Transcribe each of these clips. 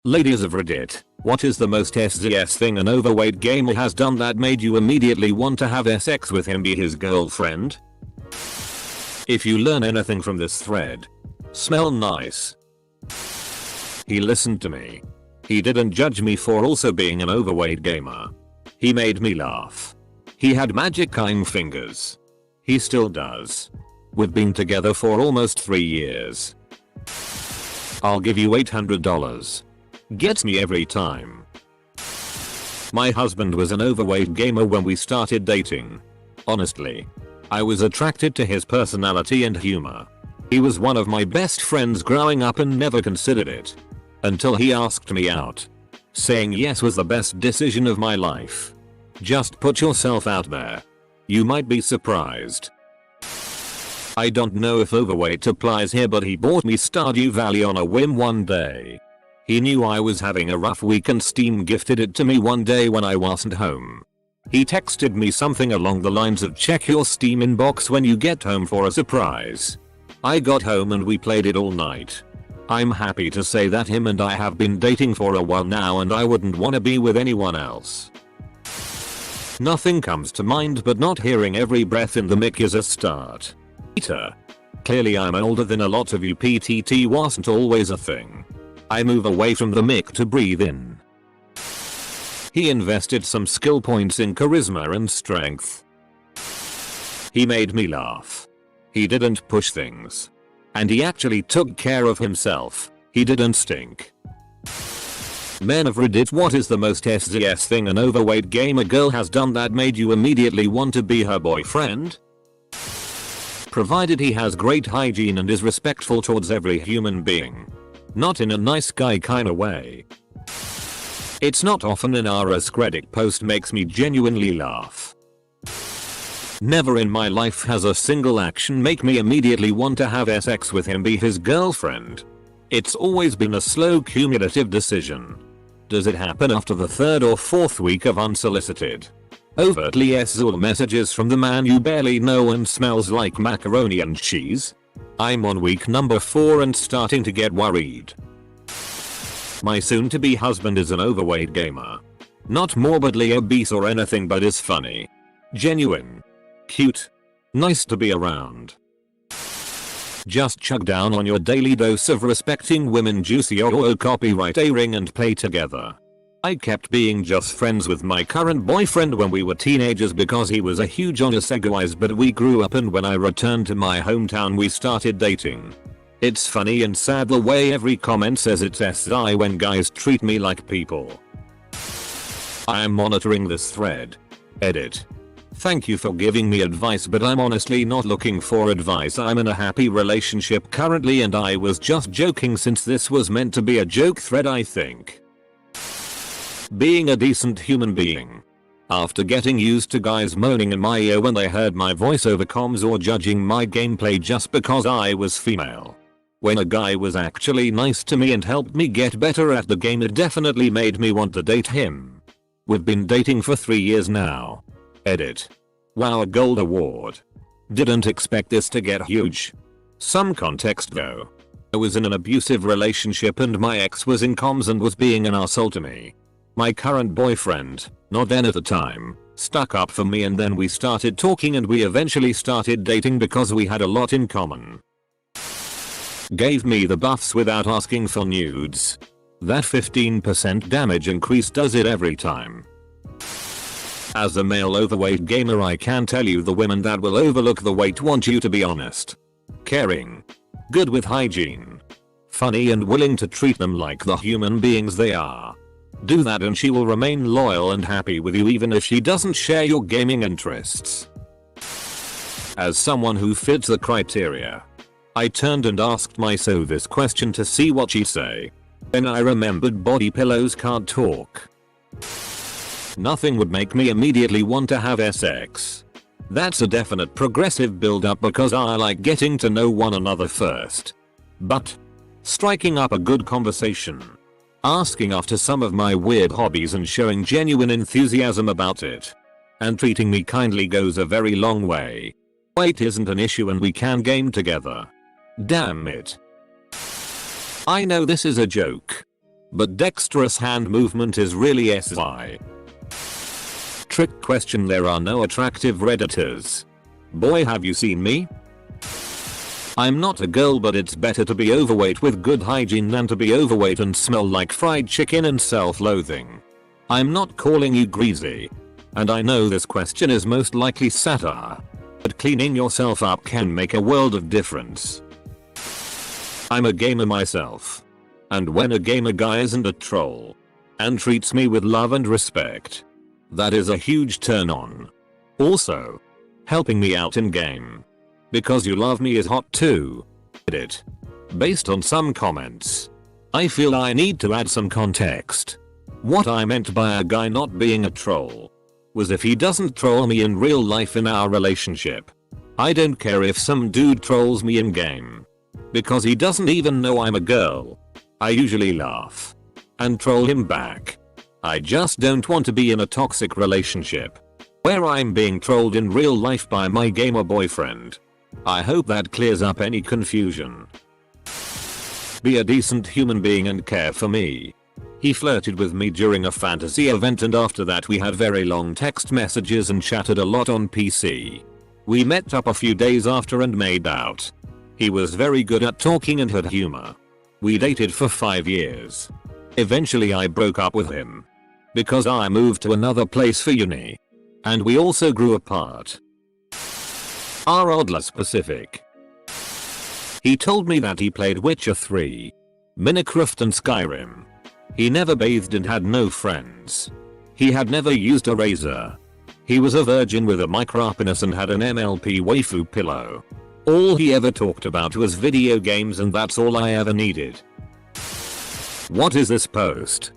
Ladies of Reddit, what is the most SZS thing an overweight gamer has done that made you immediately want to have sex with him, be his girlfriend? If you learn anything from this thread, smell nice. He listened to me. He didn't judge me for also being an overweight gamer. He made me laugh. He had magic kind fingers. He still does. We've been together for almost 3 years. I'll give you $800. Gets me every time. My husband was an overweight gamer when we started dating. Honestly, I was attracted to his personality and humor. He was one of my best friends growing up and never considered it. Until he asked me out. Saying yes was the best decision of my life. Just put yourself out there. You might be surprised. I don't know if overweight applies here, but he bought me Stardew Valley on a whim one day. He knew I was having a rough week and Steam gifted it to me one day when I wasn't home. He texted me something along the lines of check your Steam inbox when you get home for a surprise. I got home and we played it all night. I'm happy to say that him and I have been dating for a while now and I wouldn't wanna be with anyone else. Nothing comes to mind, but not hearing every breath in the mic is a start. Peter. Clearly I'm older than a lot of you. PTT wasn't always a thing. I move away from the mic to breathe in. He invested some skill points in charisma and strength. He made me laugh. He didn't push things. And he actually took care of himself. He didn't stink. Men of Reddit, what is the most SZS thing an overweight gamer girl has done that made you immediately want to be her boyfriend? Provided he has great hygiene and is respectful towards every human being. Not in a nice guy kinda way. It's not often an RS Reddit post makes me genuinely laugh. Never in my life has a single action make me immediately want to have sex with him, be his girlfriend. It's always been a slow cumulative decision. Does it happen after the 3rd or 4th week of unsolicited, overtly SZL messages from the man you barely know and smells like macaroni and cheese? I'm on week number 4 and starting to get worried. My soon-to-be husband is an overweight gamer. Not morbidly obese or anything, but is funny, genuine, cute, nice to be around. Just chug down on your daily dose of respecting women, juicy or copyright A-ring and play together. I kept being just friends with my current boyfriend when we were teenagers because he was a huge on Seguis, but we grew up and when I returned to my hometown we started dating. It's funny and sad the way every comment says it's SI when guys treat me like people. I am monitoring this thread. Edit. Thank you for giving me advice, but I'm honestly not looking for advice. I'm in a happy relationship currently and I was just joking since this was meant to be a joke thread, I think. Being a decent human being. After getting used to guys moaning in my ear when they heard my voice over comms or judging my gameplay just because I was female. When a guy was actually nice to me and helped me get better at the game, it definitely made me want to date him. We've been dating for 3 years now. Edit. Wow, a gold award. Didn't expect this to get huge. Some context though. I was in an abusive relationship and my ex was in comms and was being an arsehole to me. My current boyfriend, not then at the time, stuck up for me and then we started talking and we eventually started dating because we had a lot in common. Gave me the buffs without asking for nudes. That 15% damage increase does it every time. As a male overweight gamer, I can tell you the women that will overlook the weight want you to be honest, caring, good with hygiene, funny and willing to treat them like the human beings they are. Do that and she will remain loyal and happy with you even if she doesn't share your gaming interests. As someone who fits the criteria, I turned and asked myself this question to see what she'd say. Then I remembered body pillows can't talk. Nothing would make me immediately want to have sex. That's a definite progressive build up because I like getting to know one another first. But striking up a good conversation, asking after some of my weird hobbies and showing genuine enthusiasm about it, and treating me kindly goes a very long way. Weight isn't an issue and we can game together. Damn it. I know this is a joke. but dexterous hand movement is really SI. Trick question: there are no attractive redditors. Boy, have you seen me? I'm not a girl, but it's better to be overweight with good hygiene than to be overweight and smell like fried chicken and self-loathing. I'm not calling you greasy. And I know this question is most likely satire, but cleaning yourself up can make a world of difference. I'm a gamer myself. And when a gamer guy isn't a troll and treats me with love and respect, that is a huge turn on. Also, helping me out in game because you love me is hot too. Edit. Based on some comments, I feel I need to add some context. What I meant by a guy not being a troll was if he doesn't troll me in real life in our relationship. I don't care if some dude trolls me in game because he doesn't even know I'm a girl. I usually laugh and troll him back. I just don't want to be in a toxic relationship where I'm being trolled in real life by my gamer boyfriend. I hope that clears up any confusion. Be a decent human being and care for me. He flirted with me during a fantasy event, and after that we had very long text messages and chatted a lot on PC. We met up a few days after and made out. He was very good at talking and had humor. We dated for 5 years. Eventually I broke up with him because I moved to another place for uni. And we also grew apart. Are oddly specific. He told me that he played Witcher 3, Minecraft and Skyrim. He never bathed and had no friends. He had never used a razor. He was a virgin with a micropenis and had an MLP waifu pillow. All he ever talked about was video games, and that's all I ever needed. What is this post?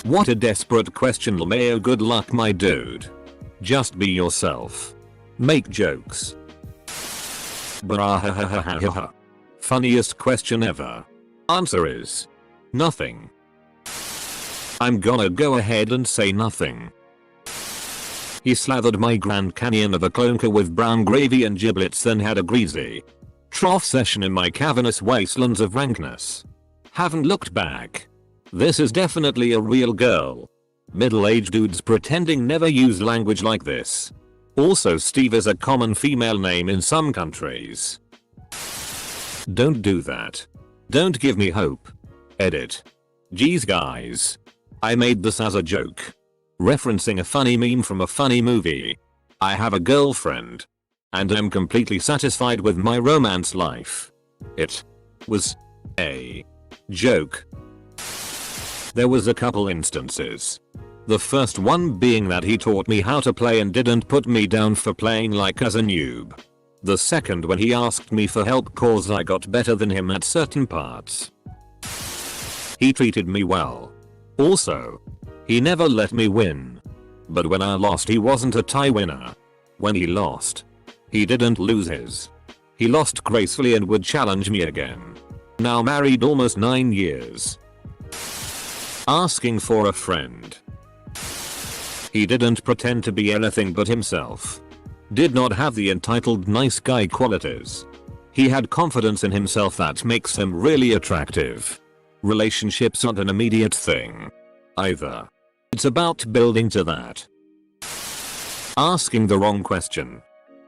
What a desperate question. LMAO, good luck my dude. Just be yourself. Make jokes. Brahahahaha. Funniest question ever. Answer is nothing. I'm gonna go ahead and say nothing. He slathered my Grand Canyon of a clonker with brown gravy and giblets, then had a greasy trough session in my cavernous wastelands of rankness. Haven't looked back. This is definitely a real girl. Middle-aged dudes pretending never use language like this. Also, Steve is a common female name in some countries. Don't do that. Don't give me hope. Edit. Geez guys. I made this as a joke. Referencing a funny meme from a funny movie. I have a girlfriend. And I'm completely satisfied with my romance life. It was a joke. There was a couple instances. The first one being that he taught me how to play and didn't put me down for playing like as a noob. The second when he asked me for help cause I got better than him at certain parts. He treated me well. Also, he never let me win. But when I lost, he wasn't a tie winner. When he lost, he didn't lose his. He lost gracefully and would challenge me again. Now married almost 9 years. Asking for a friend. He didn't pretend to be anything but himself. Did not have the entitled nice guy qualities. He had confidence in himself that makes him really attractive. Relationships aren't an immediate thing either. It's about building to that. Asking the wrong question.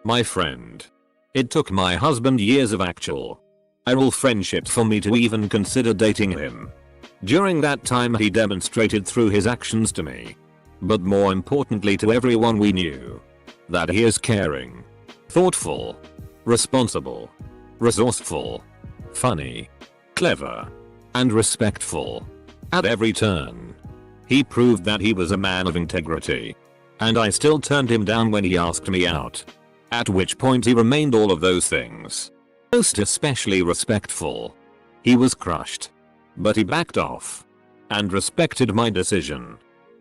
My friend. It took my husband years of actual real friendship for me to even consider dating him. During that time he demonstrated through his actions to me, but more importantly to everyone we knew, that he is caring, thoughtful, responsible, resourceful, funny, clever, and respectful. At every turn, he proved that he was a man of integrity. And I still turned him down when he asked me out. At which point he remained all of those things. Most especially respectful. He was crushed. But he backed off. And respected my decision.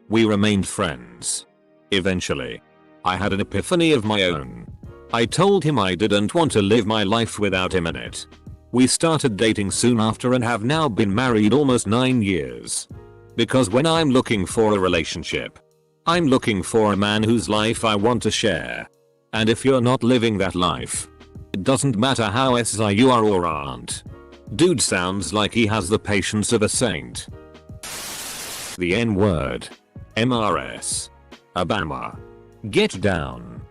We remained friends. Eventually, I had an epiphany of my own. I told him I didn't want to live my life without him in it. We started dating soon after and have now been married almost 9 years. Because when I'm looking for a relationship, I'm looking for a man whose life I want to share. And if you're not living that life, it doesn't matter how SI you are or aren't. Dude sounds like he has the patience of a saint. The N-word. MRS. Obama. Get down.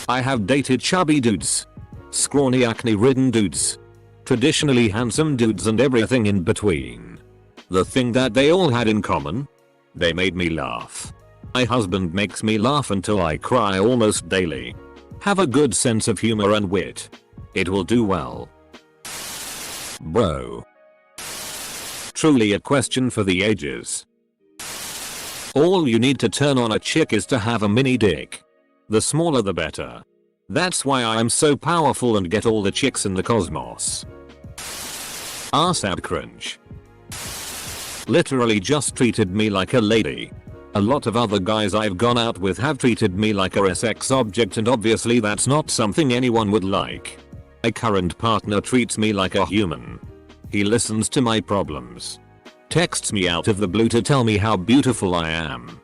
I have dated chubby dudes. Scrawny acne-ridden dudes. Traditionally handsome dudes and everything in between. The thing that they all had in common? They made me laugh. My husband makes me laugh until I cry almost daily. Have a good sense of humor and wit. It will do well. Bro. Truly a question for the ages. All you need to turn on a chick is to have a mini dick. The smaller the better. That's why I am so powerful and get all the chicks in the cosmos. Arsab cringe. Literally just treated me like a lady. A lot of other guys I've gone out with have treated me like a sex object, and obviously that's not something anyone would like. My current partner treats me like a human. He listens to my problems. Texts me out of the blue to tell me how beautiful I am.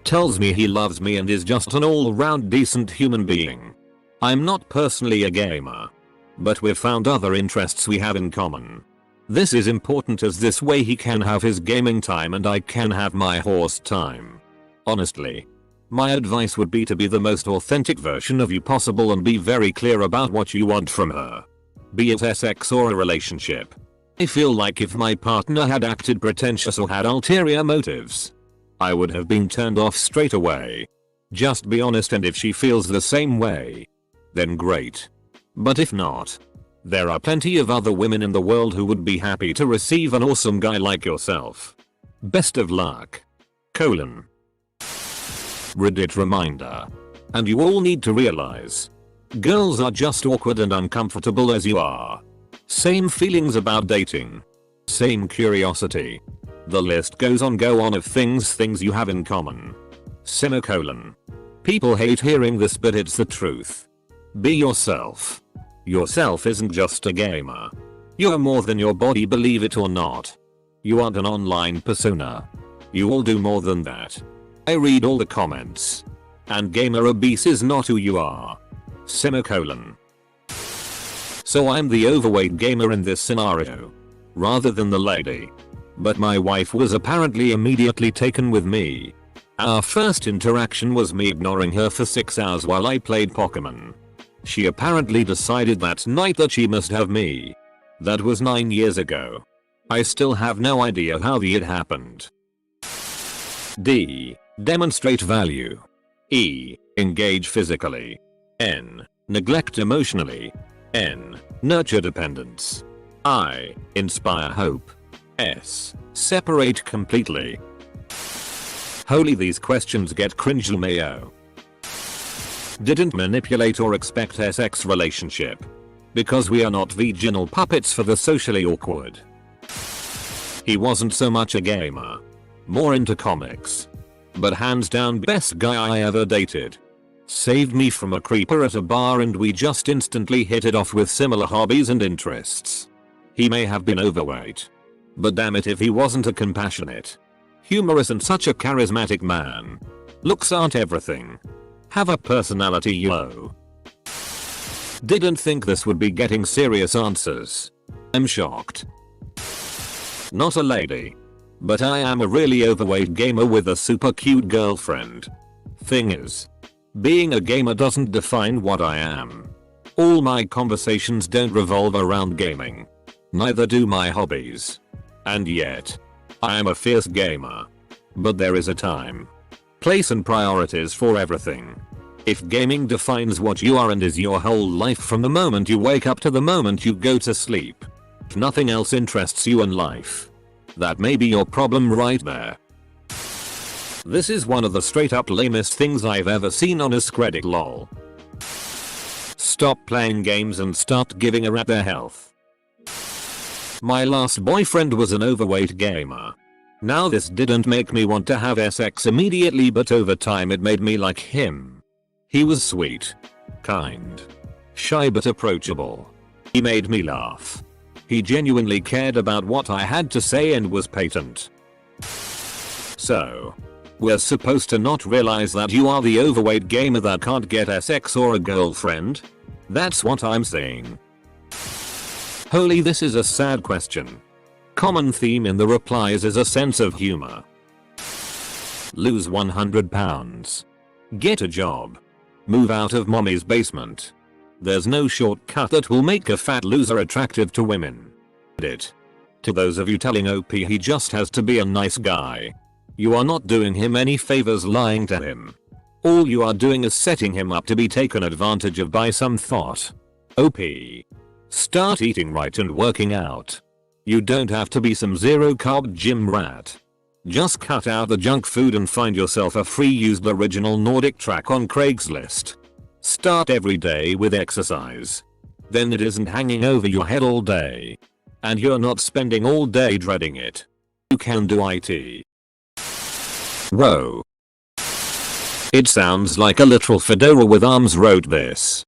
Tells me he loves me and is just an all-round decent human being. I'm not personally a gamer. But we've found other interests we have in common. This is important as this way he can have his gaming time and I can have my horse time. Honestly. My advice would be to be the most authentic version of you possible and be very clear about what you want from her. Be it sex or a relationship. I feel like if my partner had acted pretentious or had ulterior motives, I would have been turned off straight away. Just be honest, and if she feels the same way, then great. But if not, there are plenty of other women in the world who would be happy to receive an awesome guy like yourself. Best of luck. Reddit reminder. And you all need to realize, girls are just awkward and uncomfortable as you are. Same feelings about dating. Same curiosity. The list goes on of things you have in common. Semicolon. People hate hearing this, but it's the truth. Be yourself. Yourself isn't just a gamer. You're more than your body, believe it or not. You aren't an online persona. You all do more than that. I read all the comments. And gamer obese is not who you are. Semicolon. So I'm the overweight gamer in this scenario. Rather than the lady. But my wife was apparently immediately taken with me. Our first interaction was me ignoring her for 6 hours while I played Pokemon. She apparently decided that night that she must have me. That was 9 years ago. I still have no idea how it happened. D. Demonstrate value. E. Engage physically. N. Neglect emotionally. N. Nurture dependence. I. Inspire hope. S. Separate completely. Holy, these questions get cringe mayo. Didn't manipulate or expect sex relationship. Because we are not vaginal puppets for the socially awkward. He wasn't so much a gamer. More into comics. But hands down best guy I ever dated. Saved me from a creeper at a bar and we just instantly hit it off with similar hobbies and interests. He may have been overweight. But damn it if he wasn't a compassionate, humorous and such a charismatic man. Looks aren't everything. Have a personality, yo. Didn't think this would be getting serious answers. I'm shocked. Not a lady. But I am a really overweight gamer with a super cute girlfriend. Thing is, being a gamer doesn't define what I am. All my conversations don't revolve around gaming. Neither do my hobbies. And yet, I am a fierce gamer. But there is a time, place and priorities for everything. If gaming defines what you are and is your whole life from the moment you wake up to the moment you go to sleep, if nothing else interests you in life, that may be your problem right there. This is one of the straight up lamest things I've ever seen on a Scredic lol. Stop playing games and start giving a rat their health. My last boyfriend was an overweight gamer. Now this didn't make me want to have sex immediately, but over time it made me like him. He was sweet, kind, shy but approachable. He made me laugh. He genuinely cared about what I had to say and was patent. So, we're supposed to not realize that you are the overweight gamer that can't get sex or a girlfriend? That's what I'm saying. Holy, this is a sad question. Common theme in the replies is a sense of humor. Lose 100 pounds. Get a job. Move out of mommy's basement. There's no shortcut that will make a fat loser attractive to women. It. To those of you telling OP he just has to be a nice guy, you are not doing him any favors lying to him. All you are doing is setting him up to be taken advantage of by some thought. OP. Start eating right and working out. You don't have to be some zero carb gym rat. Just cut out the junk food and find yourself a free used original Nordic track on Craigslist. Start every day with exercise. Then it isn't hanging over your head all day. And you're not spending all day dreading it. You can do it. Whoa. It sounds like a literal fedora with arms wrote this.